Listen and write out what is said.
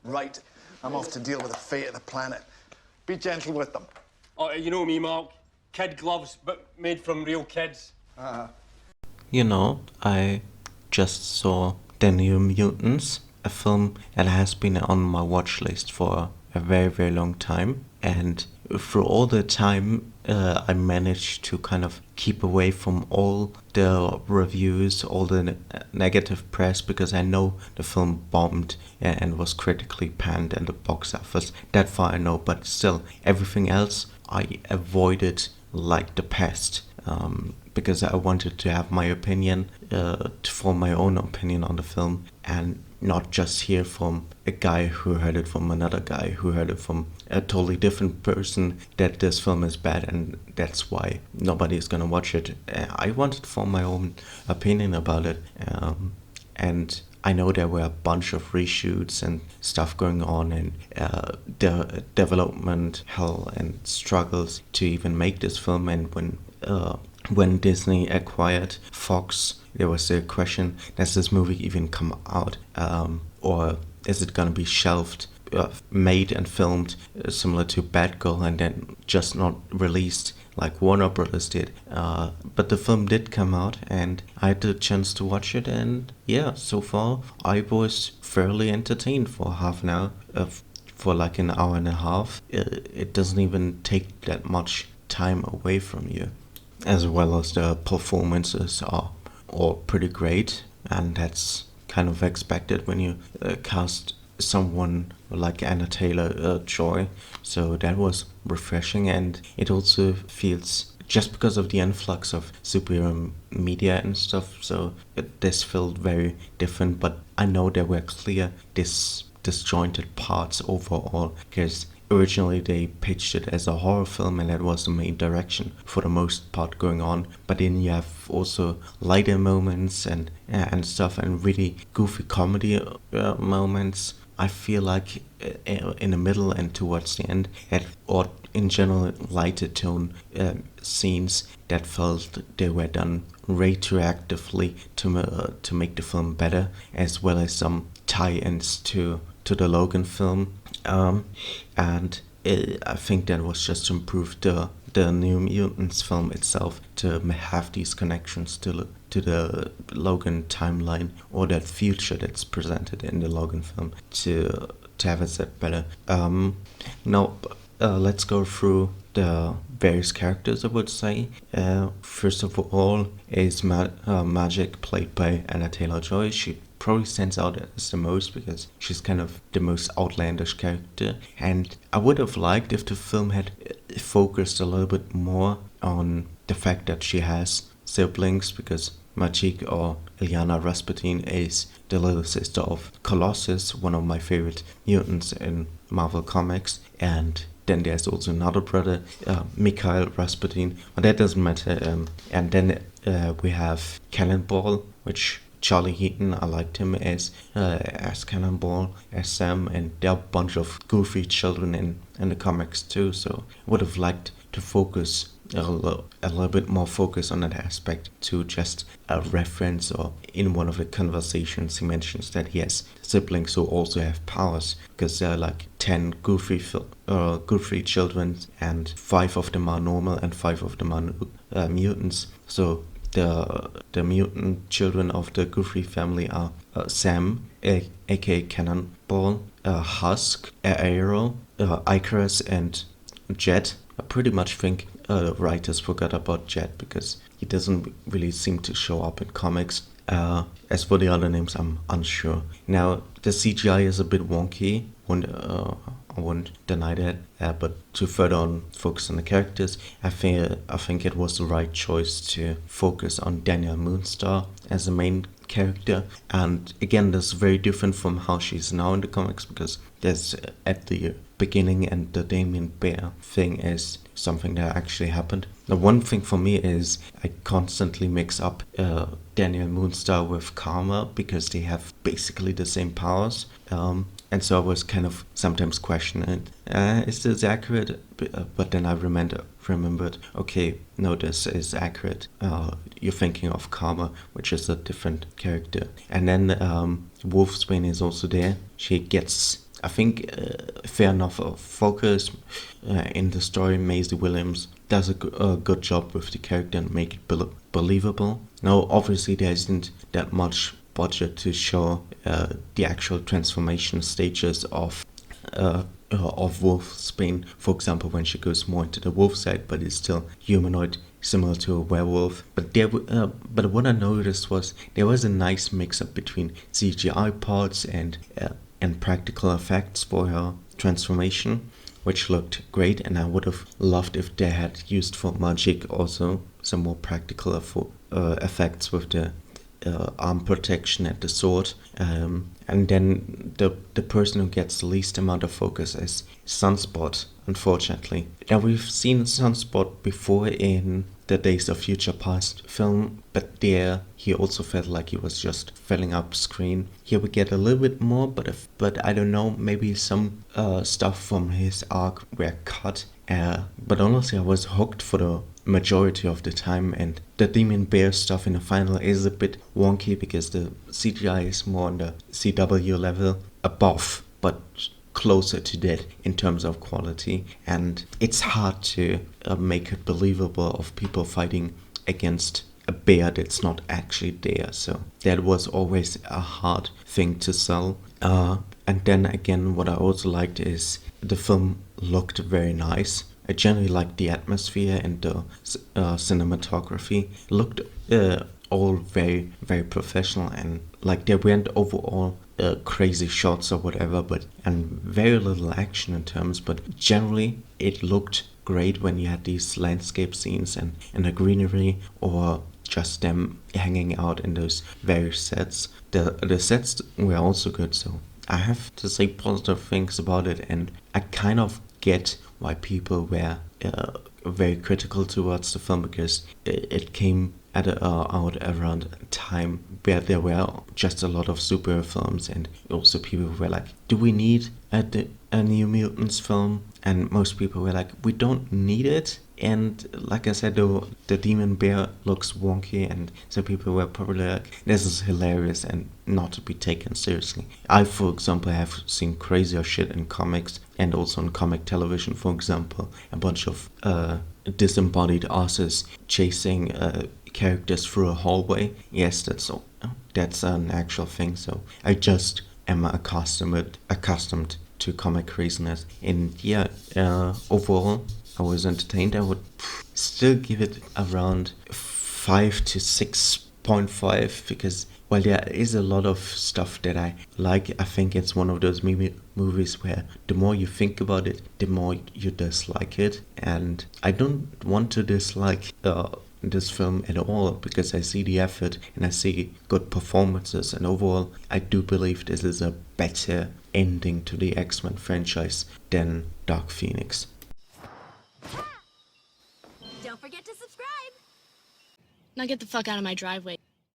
Right. I'm off to deal with the fate of the planet. Be gentle with them. Oh, you know me, Mark. Kid gloves, but made from real kids. You know, I just saw The New Mutants, a film that has been on my watch list for a very, very long time. And through all the time, I managed to kind of keep away from all the reviews, all the negative press, because I know the film bombed and was critically panned at the box office. That far I know, but still, everything else I avoided like the pest. Because I wanted to have my opinion, to form my own opinion on the film, and not just hear from a guy who heard it from another guy who heard it from a totally different person that this film is bad and that's why nobody is gonna watch it. I wanted to form my own opinion about it, and I know there were a bunch of reshoots and stuff going on, and the development hell and struggles to even make this film. And when Disney acquired Fox, there was the question: does this movie even come out, or is it gonna be shelved, made and filmed similar to Batgirl, and then just not released like Warner Brothers did? But the film did come out, and I had the chance to watch it, and yeah, so far I was fairly entertained for half an hour, for like an hour and a half. It doesn't even take that much time away from you, as well as the performances are all pretty great, and that's kind of expected when you cast someone like Anna Taylor-Joy. So that was refreshing, and it also feels, just because of the influx of superhero media and stuff, so this felt very different. But I know there were clear disjointed parts overall, because originally they pitched it as a horror film, and that was the main direction for the most part going on. But then you have also lighter moments and stuff, and really goofy comedy moments. I feel like in the middle and towards the end, or in general lighter tone scenes that felt they were done retroactively to make the film better, as well as some tie-ins to the Logan film. And I think that was just to improve the New Mutants film itself, to have these connections to the Logan timeline, or that future that's presented in the Logan film, to have it set better. Now, let's go through the various characters, I would say. First of all is Magic, played by Anna Taylor-Joy. She probably stands out as the most because she's kind of the most outlandish character, and I would have liked if the film had focused a little bit more on the fact that she has siblings, because Magic, or Illyana Rasputin, is the little sister of Colossus, one of my favorite mutants in Marvel Comics, and then there's also another brother, Mikhail Rasputin, but that doesn't matter. And then we have Cannonball, which Charlie Heaton, I liked him as Cannonball, as Sam, and there are a bunch of goofy children in the comics too, so I would have liked to focus a little bit more focus on that aspect, to just a reference, or in one of the conversations he mentions that he has siblings who also have powers, because there are like 10 goofy children, and 5 of them are normal and 5 of them are mutants. So the mutant children of the Goofy family are Sam, aka Cannonball, Husk, Aero, Icarus, and Jet. I pretty much think writers forgot about Jet because he doesn't really seem to show up in comics. As for the other names, I'm unsure. Now, the CGI is a bit wonky. I won't deny that, but to further on focus on the characters, I think it was the right choice to focus on Danielle Moonstar as the main character. And again, this is very different from how she's now in the comics, because there's at the beginning, and the Damien Bear thing is something that actually happened. The one thing for me is I constantly mix up Danielle Moonstar with Karma, because they have basically the same powers. And so I was kind of sometimes questioning, is this accurate? But then I remembered, okay, no, this is accurate. You're thinking of Karma, which is a different character. And then Wolfsbane is also there. She gets I think fair enough focus in the story. Maisie Williams does a good job with the character and make it believable. Now, obviously, there isn't that much budget to show the actual transformation stages of Wolfsbane, for example, when she goes more into the wolf side, but it's still humanoid, similar to a werewolf. But what I noticed was there was a nice mix-up between CGI parts and practical effects for her transformation, which looked great. And I would have loved if they had used for magic also some more practical effects with the arm protection and the sword. And then the person who gets the least amount of focus is Sunspot, unfortunately. Now, we've seen Sunspot before in the Days of Future Past film, but there he also felt like he was just filling up screen. Here we get a little bit more, but I don't know, maybe some stuff from his arc were cut. But honestly, I was hooked for the majority of the time, and the Demon Bear stuff in the final is a bit wonky because the CGI is more on the CW level, above, but closer to that in terms of quality, and it's hard to make it believable of people fighting against a bear that's not actually there. So that was always a hard thing to sell. And then again, what I also liked is the film looked very nice. I generally liked the atmosphere and the cinematography. Looked all very, very professional, and like they went overall crazy shots or whatever, and very little action in terms, but generally it looked great when you had these landscape scenes and the greenery, or just them hanging out in those various sets. The sets were also good, so I have to say positive things about it, and I kind of get why people were very critical towards the film, because it came out around a time where there were just a lot of superhero films, and also people were like, do we need a New Mutants film? And most people were like, we don't need it. And like I said, the Demon Bear looks wonky, and some people were probably like, this is hilarious and not to be taken seriously. I, for example, have seen crazier shit in comics and also on comic television. For example, a bunch of disembodied asses chasing characters through a hallway. Yes, that's an actual thing. So I just am accustomed to comic craziness. And yeah, overall, I was entertained. I would still give it around 5 to 6.5, because while there is a lot of stuff that I like, I think it's one of those movies where the more you think about it, the more you dislike it. And I don't want to dislike this film at all, because I see the effort and I see good performances, and overall I do believe this is a better ending to the X-Men franchise than Dark Phoenix. Don't forget to subscribe. Now get the fuck out of my driveway.